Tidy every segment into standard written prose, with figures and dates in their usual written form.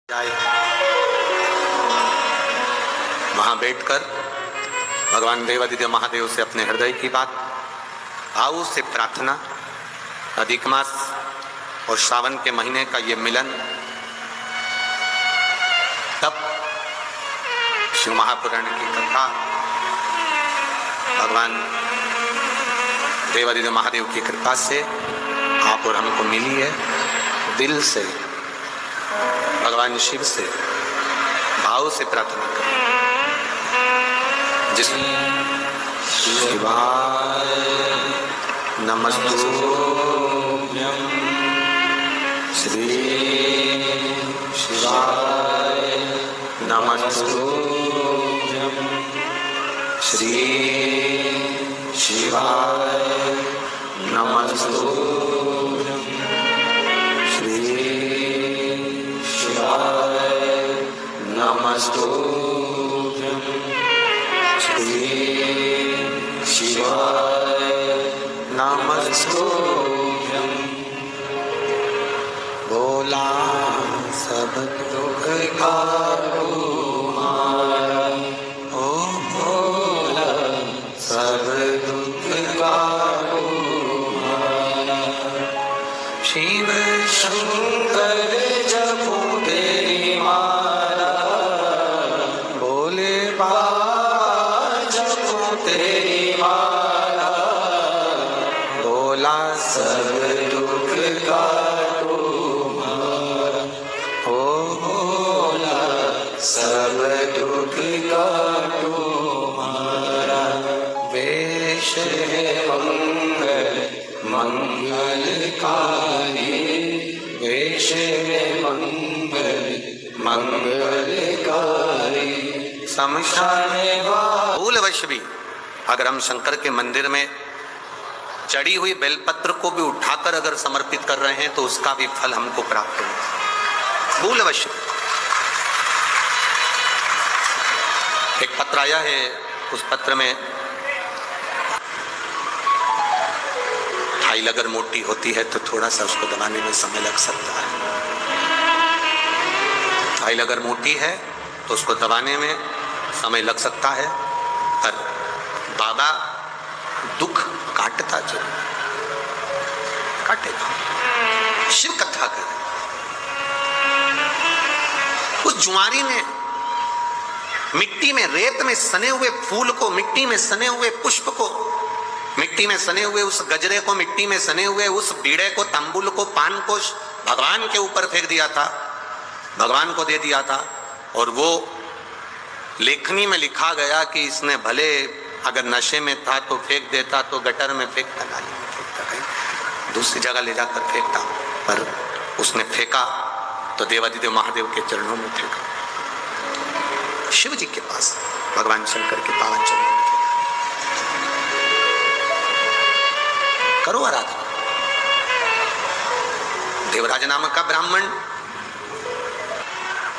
जाए वहां बैठकर भगवान देवादिदेव महादेव से अपने हृदय की बात, भाव से प्रार्थना, अधिक मास और श्रावण के महीने का ये मिलन, तब शिव महापुराण की कथा भगवान देवादिदेव महादेव की कृपा से आप और हमको मिली है। दिल से भगवान शिव से भाव से प्रार्थना करें। जिस शिवाय नमस्तुभ्यं, श्री शिवाय नमस्तुभ्यं, श्री शिवाय नमस्तुभ्यं, श्री नमस्तुभ्यं, श्री शिवाय नमस्तुभ्यं। बोला सब दुख काटो मारा, ओ बोला सब दुख काटो मारा। शिव शंकर जपो तेरी माला, भोले बाबा जपो तेरी माला। बोला सब दुख काटो मारा, ओ बोला सब दुख काटो मारा। वेश है मंगल मंगलकारी, वेश है मंगल मंगलकारी। शमशान भूलवश भी अगर हम शंकर के मंदिर में चढ़ी हुई बेलपत्र को भी उठाकर अगर समर्पित कर रहे हैं तो उसका भी फल हमको प्राप्त हो। भूलवश एक पत्र आया है, उस पत्र में फाइल अगर मोटी होती है तो थोड़ा सा उसको दबाने में समय लग सकता है। फाइल अगर मोटी है तो उसको दबाने में समय लग सकता है, पर बाबा दुख काटता जरूर, काटेगा। शिव कथा करे। उस जुआरी ने मिट्टी में, रेत में सने हुए फूल को, मिट्टी में सने हुए पुष्प को, मिट्टी में सने हुए उस गजरे को, मिट्टी में सने हुए उस बीड़े को, तंबुल को, पान को भगवान के ऊपर फेंक दिया था, भगवान को दे दिया था। और वो लेखनी में लिखा गया कि इसने भले अगर नशे में था तो फेंक देता, तो गटर में फेंकता, नाली में फेंकता, कहीं दूसरी जगह ले जाकर फेंकता, पर उसने फेंका तो देवादिदेव महादेव के चरणों में फेंका, शिव जी के पास, भगवान शंकर के पावन चरणों में फेंका। करो आराधना। देवराज नामक का ब्राह्मण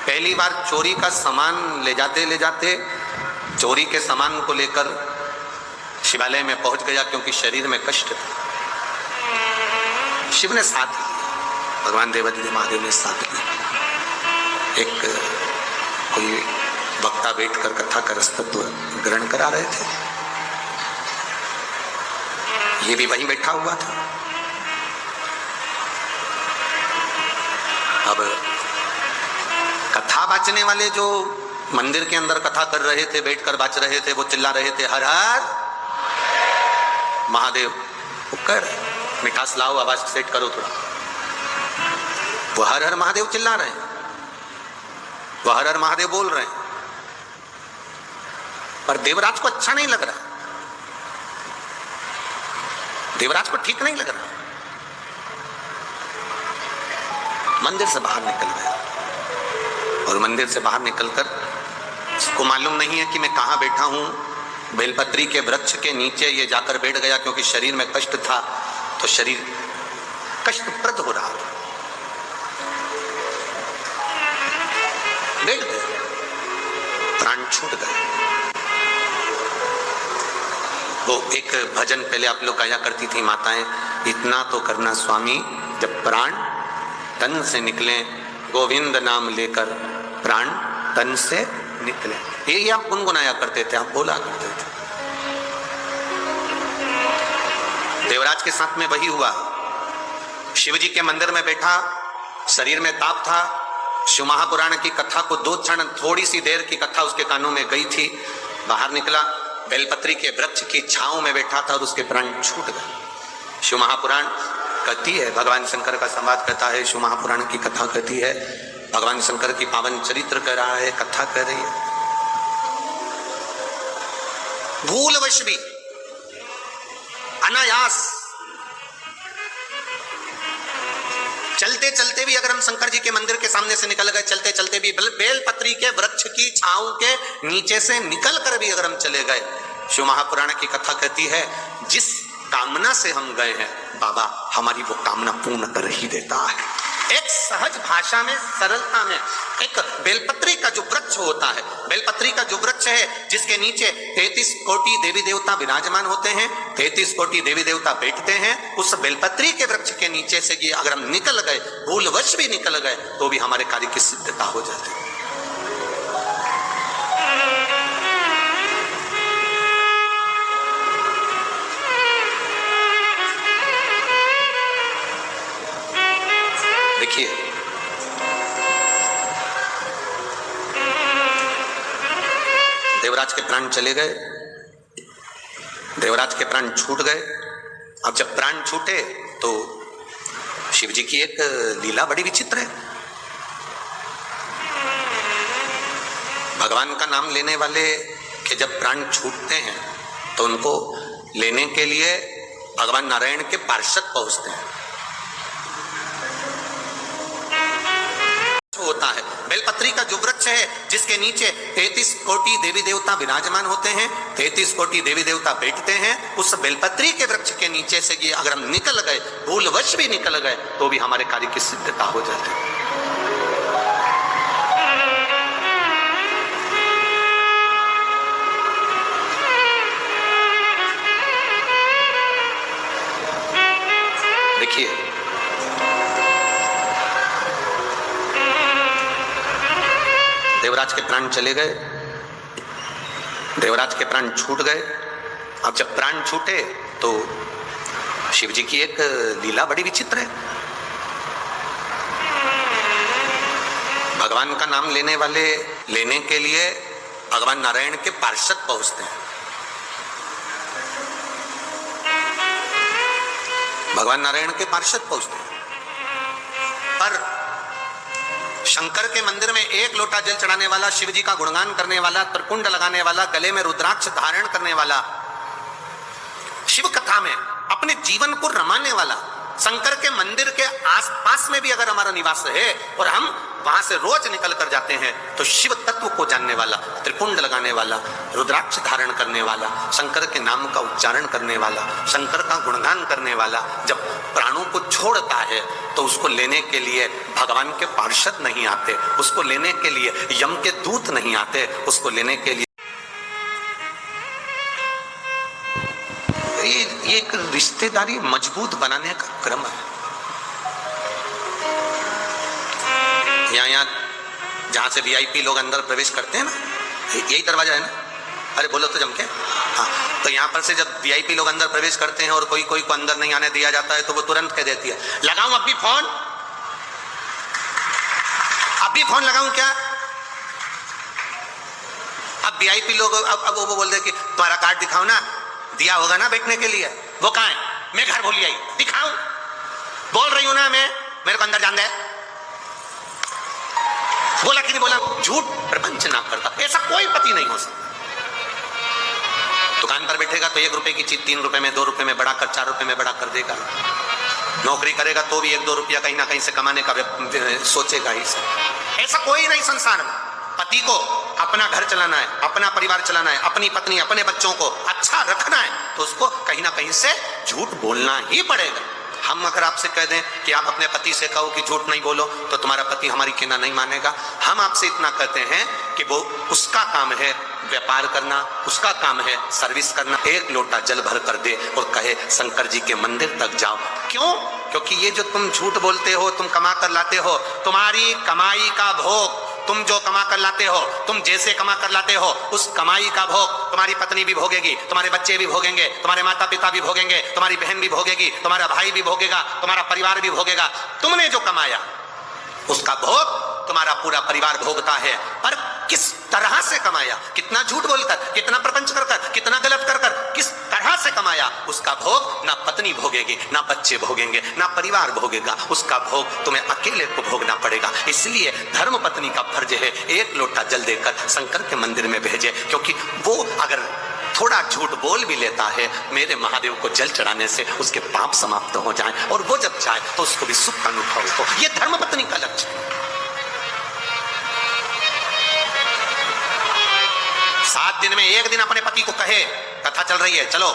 पहली बार चोरी का सामान ले जाते चोरी के सामान को लेकर शिवालय में पहुंच गया, क्योंकि शरीर में कष्ट था। शिव ने साथ लिया, भगवान देवादिदेव महादेव ने साथ लिया। एक कोई वक्ता बैठकर कथा का रसतत्व ग्रहण करा रहे थे, ये भी वहीं बैठा हुआ था। अब कथा बाचने वाले जो मंदिर के अंदर कथा कर रहे थे, बैठकर बाच रहे थे, वो चिल्ला रहे थे, हर हर महादेव। कर मिठास लाओ, आवाज सेट करो थोड़ा। वो हर हर महादेव चिल्ला रहे हैं, वो हर हर महादेव बोल रहे हैं, पर देवराज को अच्छा नहीं लग रहा, देवराज को ठीक नहीं लग रहा। मंदिर से बाहर निकल गया, और मंदिर से बाहर निकलकर उसको मालूम नहीं है कि मैं कहां बैठा हूं। बेलपत्री के वृक्ष के नीचे ये जाकर बैठ गया, क्योंकि शरीर में कष्ट था, तो शरीर कष्टप्रद हो रहा था। बैठ गया, प्राण छूट गए। वो एक भजन पहले आप लोग गाया करती थी माताएं, इतना तो करना स्वामी, जब प्राण तन से निकले गोविंद नाम लेकर प्राण तन से निकले। यही आप गुनगुनाया करते थे, आप बोला करते थे। देवराज के साथ में वही हुआ। शिव जी के मंदिर में बैठा, शरीर में ताप था। शिव महापुराण की कथा को 2 क्षण, थोड़ी सी देर की कथा उसके कानों में गई थी। बाहर निकला, बेलपत्री के वृक्ष की छांव में बैठा था और उसके प्राण छूट गए। शिव महापुराण कहती है, भगवान शंकर का संवाद कहता है, शिव महापुराण की कथा कहती है, भगवान शंकर की पावन चरित्र कह रहा है, कथा कह रही है। भूलवश भी, अनायास, चलते चलते भी अगर हम शंकर जी के मंदिर के सामने से निकल गए, चलते चलते भी बेलपत्री के वृक्ष की छांव के नीचे से निकल कर भी अगर हम चले गए, शिव महापुराण की कथा कहती है, जिस कामना से हम गए हैं बाबा हमारी वो कामना पूर्ण कर ही देता है। एक सहज भाषा में, सरलता में, एक बेलपत्री का जो वृक्ष होता है, बेलपत्री का जो वृक्ष है जिसके नीचे 33 कोटि देवी देवता विराजमान होते हैं, 33 कोटि देवी देवता बैठते हैं, उस बेलपत्री के वृक्ष के नीचे से कि अगर हम निकल गए, भूलवश भी निकल गए, तो भी हमारे कार्य की सिद्धता हो जाती है। देखिए, देवराज के प्राण चले गए, देवराज के प्राण छूट गए। अब जब प्राण छूटे तो शिव जी की एक लीला बड़ी विचित्र है। भगवान का नाम लेने वाले के जब प्राण छूटते हैं तो उनको लेने के लिए भगवान नारायण के पार्षद पहुंचते हैं। होता है बेलपत्री का जो वृक्ष है जिसके नीचे 33 कोटि देवी देवता विराजमान होते हैं, 33 कोटि देवी देवता बैठते हैं, उस बेलपत्री के वृक्ष के नीचे से कि अगर हम निकल गए, भूलवश भी निकल गए, तो भी हमारे कार्य की सिद्धता हो जाती है। देखिए, देवराज के प्राण चले गए, देवराज के प्राण छूट गए। अब जब प्राण छूटे तो शिव जी की एक लीला बड़ी विचित्र है। भगवान का नाम लेने वाले लेने के लिए भगवान नारायण के पार्षद पहुंचते हैं। भगवान नारायण के पार्षद पहुंचते हैं, पर शंकर के मंदिर में 1 लोटा जल चढ़ाने वाला, शिव जी का गुणगान करने वाला, त्रिपुंड लगाने वाला, गले में रुद्राक्ष धारण करने वाला, शिव कथा में अपने जीवन को रमाने वाला, शंकर के मंदिर के आसपास में भी अगर हमारा निवास है और हम वहां से रोज निकल कर जाते हैं, तो शिव तत्व को जानने वाला, त्रिपुंड लगाने वाला, रुद्राक्ष धारण करने वाला, शंकर के नाम का उच्चारण करने वाला, शंकर का गुणगान करने वाला जब प्राणों को छोड़ता है तो उसको लेने के लिए भगवान के पार्षद नहीं आते, उसको लेने के लिए यम के दूत नहीं आते, उसको लेने के लिए ये एक रिश्तेदारी मजबूत बनाने का क्रम है। यहाँ जहां से वीआईपी लोग अंदर प्रवेश करते हैं ना, यही दरवाजा है ना, अरे बोलो तो जम के, हाँ, तो यहाँ पर से जब वीआईपी लोग अंदर प्रवेश करते हैं और कोई को अंदर नहीं आने दिया जाता है तो वो तुरंत कह देती है, लगाऊं अभी फोन, अभी फोन लगाऊं क्या? अब वीआईपी लोग अब वो बोल दे कि तुम्हारा कार्ड दिखाओ ना, दिया होगा ना बैठने के लिए, वो कहाँ है? मैं घर भूल आई, दिखाऊं? बोल रही हूं ना मैं, मेरे को अंदर जान दे। बोला कि नहीं बोला? झूठ प्रपंच ना करता, ऐसा कोई पति नहीं हो सकता। दुकान पर बैठेगा तो 1 रुपए की चीज 3 रुपए में, 2 रुपए में बढ़ाकर 4 रुपए में बढ़ा कर देगा। नौकरी करेगा तो भी 1-2 रुपया कहीं ना कहीं से कमाने का सोचेगा ही। ऐसा कोई नहीं संसार में। पति को अपना घर चलाना है, अपना परिवार चलाना है, अपनी पत्नी, अपने बच्चों को अच्छा रखना है, तो उसको कहीं ना कहीं से झूठ बोलना ही पड़ेगा। हम अगर आपसे कह दें कि आप अपने पति से कहो कि झूठ नहीं बोलो, तो तुम्हारा पति हमारी कहना नहीं मानेगा। हम आपसे इतना कहते हैं कि वो उसका काम है व्यापार करना, उसका काम है सर्विस करना। 1 लोटा जल भर कर दे और कहे शंकर जी के मंदिर तक जाओ। क्यों? क्योंकि ये जो तुम झूठ बोलते हो, तुम कमा कर लाते हो, तुम्हारी कमाई का भोग, तुम जो कमा कर लाते हो, तुम जैसे कमा कर लाते हो, उस कमाई का भोग तुम्हारी पत्नी भी भोगेगी, तुम्हारे बच्चे भी भोगेंगे, तुम्हारे माता पिता भी भोगेंगे, तुम्हारी बहन भी भोगेगी, तुम्हारा भाई भी भोगेगा, तुम्हारा परिवार भी भोगेगा। तुमने जो कमाया उसका भोग तुम्हारा पूरा परिवार भोगता है। पर किस तरह से कमाया, कितना झूठ बोलकर, कितना प्रपंच कर कर, कितना गलत कर कर, किस तरह से कमाया, उसका भोग ना पत्नी भोगेगी, ना बच्चे भोगेंगे, ना परिवार भोगेगा, उसका भोग तुम्हें अकेले को भोगना पड़ेगा। इसलिए धर्म पत्नी का फर्ज है एक लोटा जल देकर शंकर के मंदिर में भेजे, क्योंकि वो अगर थोड़ा झूठ बोल भी लेता है, मेरे महादेव को जल चढ़ाने से उसके पाप समाप्त हो जाएं, और वो जब जाए तो उसको भी सुख का अनुभव हो। ये धर्म पत्नी का लक्ष्य है। 7 दिन में 1 दिन अपने पति को कहे, कथा चल रही है चलो,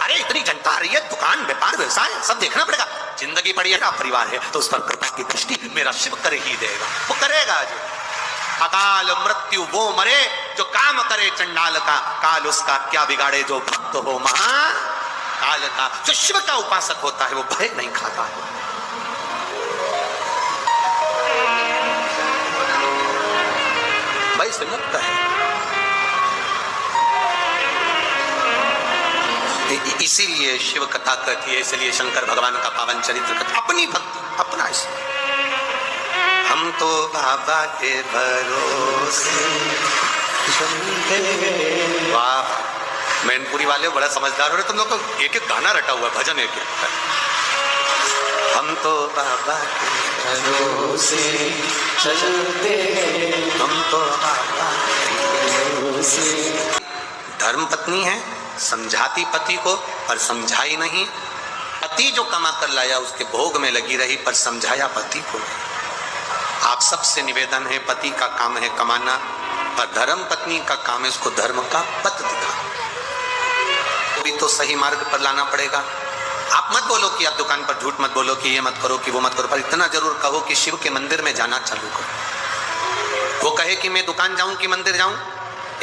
अरे इतनी जनता आ रही है, दुकान व्यापार व्यवसाय सब देखना पड़ेगा, जिंदगी पड़ी है, परिवार है, तो उस पर कृपा की दृष्टि मेरा शिव कर ही देगा, वो करेगा। जो अकाल मृत्यु वो मरे जो काम करे चंडाल का, काल उसका क्या बिगाड़े जो भक्त हो महाकाल का। जो शिव का उपासक होता है वो भय नहीं खाता है। भय से मुक्त है। इसीलिए शिव कथा कहती है, इसलिए शंकर भगवान का पावन चरित्र कथा, अपनी भक्ति अपना। इसलिए हम तो बाबा के भरोसे। वाह, मैनपुरी वाले बड़ा समझदार हो रहे, तुम लोग तो एक एक गाना रटा हुआ, भजन एक एक। हम तो बाबा के भरोसे चलते, हम तो बाबा के भरोसे। धर्म पत्नी है, समझाती पति को पर समझाई नहीं। पति जो कमा कर लाया उसके भोग में लगी रही पर समझाया पति को नहीं। आप सबसे निवेदन है, पति का काम है कमाना, पर धर्म पत्नी का काम है उसको धर्म का पथ दिखाना। भी तो सही मार्ग पर लाना पड़ेगा। आप मत बोलो कि आप दुकान पर झूठ मत बोलो कि ये मत करो कि वो मत करो, पर इतना जरूर कहो कि शिव के मंदिर में जाना चालू करो। वो कहे कि मैं दुकान जाऊं कि मंदिर जाऊं,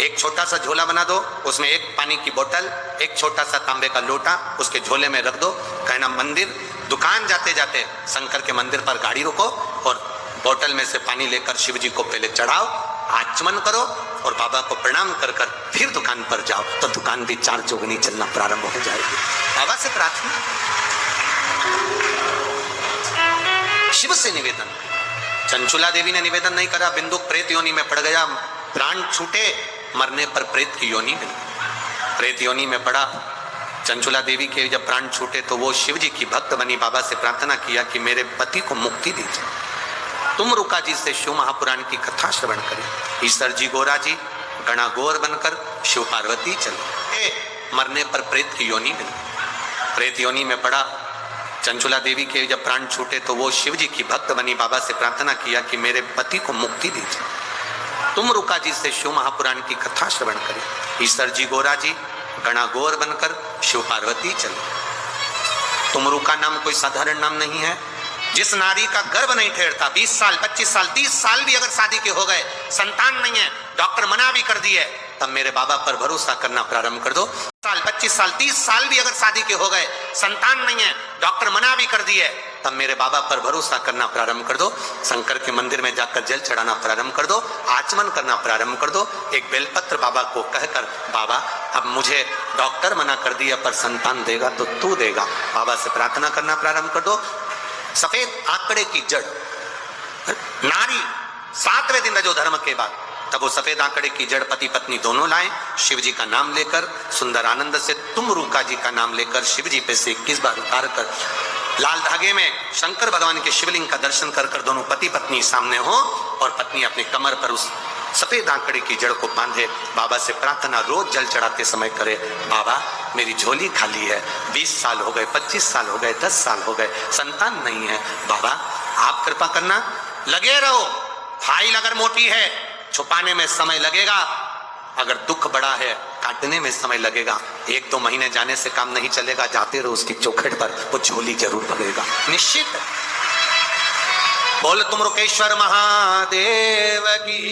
एक छोटा सा झोला बना दो, उसमें एक पानी की बोतल, एक छोटा सा तांबे का लोटा उसके झोले में रख दो, कहना मंदिर, दुकान जाते जाते शंकर के मंदिर पर गाड़ी रोको और बोतल में से पानी लेकर शिव जी को पहले चढ़ाओ, आचमन करो और बाबा को प्रणाम कर कर फिर दुकान पर जाओ, तो दुकान भी 4 चौगुनी चलना प्रारंभ हो जाएगी। बाबा से प्रार्थना, शिव से निवेदन। चंचुला देवी ने निवेदन नहीं करा, बिंदु प्रेत योनि में पड़ गया, प्राण छूटे, मरने पर प्रेत की योनि में, प्रेत योनि में पड़ा। चंचुला देवी के जब प्राण छूटे तो वो शिव जी की भक्त बनी, बाबा से प्रार्थना किया कि मेरे पति को मुक्ति दीजिए। तुम रुका जी से शिव महापुराण की कथा श्रवण करें। ईश्वर जी गोरा जी गणा गोर बनकर शिव पार्वती चले, मरने पर प्रेत की योनि में, प्रेत योनि में पड़ा। चंचुला देवी के जब प्राण छूटे तो वो शिव जी की भक्त बनी, बाबा से प्रार्थना किया कि मेरे पति को मुक्ति दीजिए। तुम रुका जी से शिव महापुराण की कथा श्रवण करें। ईश्वर जी गोरा जी गणा गोर बनकर शिव पार्वती चले। तुम रुका नाम कोई साधारण नाम नहीं है। जिस नारी का गर्भ नहीं ठहरता, 20 साल 25 साल 30 साल भी अगर शादी के हो गए, संतान नहीं है, डॉक्टर मना भी कर दिए, तब मेरे बाबा पर भरोसा करना प्रारंभ कर दो। 25 साल 30 साल भी अगर शादी के हो गए, संतान नहीं है, डॉक्टर मना भी कर दिए, तब मेरे बाबा पर भरोसा करना प्रारंभ कर दो। शंकर के मंदिर में जाकर जल चढ़ाना प्रारंभ कर दो, आचमन करना प्रारंभ कर दो। एक बेलपत्र बाबा को कहकर, बाबा अब मुझे डॉक्टर मना कर दिया पर संतान देगा तो तू देगा, बाबा से प्रार्थना करना प्रारंभ कर दो। सफेद आंकड़े की जड़, नारी 7वें दिन रजो धर्म के बाद, तब वो सफेद आंकड़े की जड़ पति पत्नी दोनों लाए, शिव जी का नाम लेकर सुंदर आनंद से तुम रुका जी का नाम लेकर शिव जी पे से 21 बार उतार कर लाल धागे में शंकर भगवान के शिवलिंग का दर्शन कर कर दोनों पति पत्नी सामने हो और पत्नी अपने कमर पर उस सफेद आंकड़े की जड़ को बांधे। बाबा से प्रार्थना रोज जल चढ़ाते समय करे, बाबा मेरी झोली खाली है, 20 साल हो गए, 25 साल हो गए, 10 साल हो गए, संतान नहीं है, बाबा आप कृपा करना। लगे रहो, फाइल अगर मोटी है छुपाने में समय लगेगा, अगर दुख बड़ा है काटने में समय लगेगा, 1-2 महीने जाने से काम नहीं चलेगा, जाते रहो उसकी चौखट पर, वो झोली जरूर भरेगा, निश्चित। बोल तुम रुकेश्वर महादेव की।